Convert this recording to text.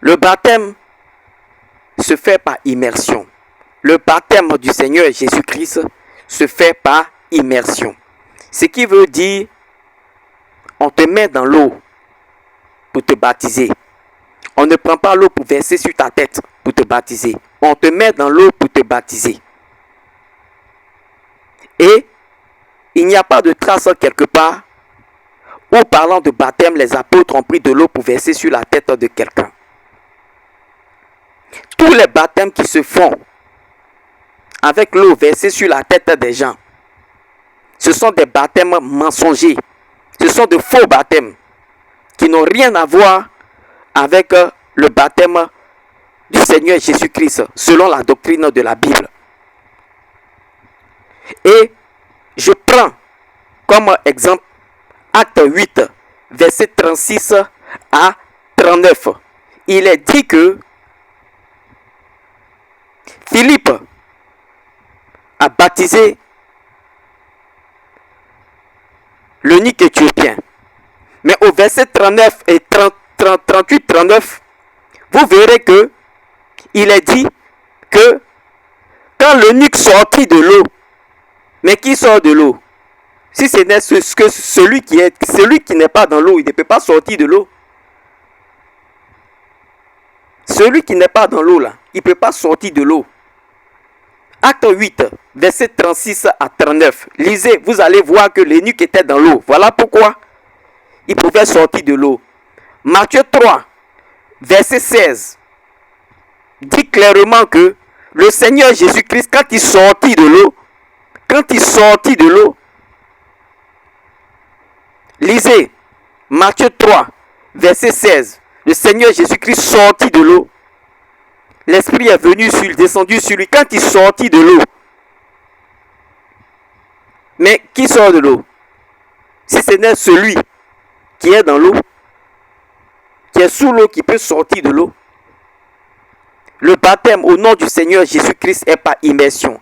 Le baptême se fait par immersion. Le baptême du Seigneur Jésus-Christ se fait par immersion. Ce qui veut dire, on te met dans l'eau pour te baptiser. On ne prend pas l'eau pour verser sur ta tête pour te baptiser. On te met dans l'eau pour te baptiser. Et il n'y a pas de trace quelque part où, parlant de baptême, les apôtres ont pris de l'eau pour verser sur la tête de quelqu'un. Tous les baptêmes qui se font avec l'eau versée sur la tête des gens, ce sont des baptêmes mensongers. Ce sont de faux baptêmes qui n'ont rien à voir avec le baptême du Seigneur Jésus-Christ selon la doctrine de la Bible. Et je prends comme exemple Acte 8, verset 36 à 39. Il est dit que Philippe a baptisé l'eunuque éthiopien. Mais au verset 39 et 38-39, vous verrez que il est dit que quand l'eunuque sortit de l'eau, mais qui sort de l'eau? Si ce n'est celui qui n'est pas dans l'eau, il ne peut pas sortir de l'eau. Celui qui n'est pas dans l'eau là, il ne peut pas sortir de l'eau. Acte 8, verset 36 à 39. Lisez, vous allez voir que l'eunuque était dans l'eau. Voilà pourquoi il pouvait sortir de l'eau. Matthieu 3, verset 16, dit clairement que le Seigneur Jésus-Christ, quand il sortit de l'eau, lisez, Matthieu 3, verset 16, le Seigneur Jésus-Christ sortit de l'eau. L'Esprit est descendu sur lui quand il sortit de l'eau. Mais qui sort de l'eau? Si ce n'est celui qui est dans l'eau, qui est sous l'eau, qui peut sortir de l'eau. Le baptême au nom du Seigneur Jésus-Christ est par immersion.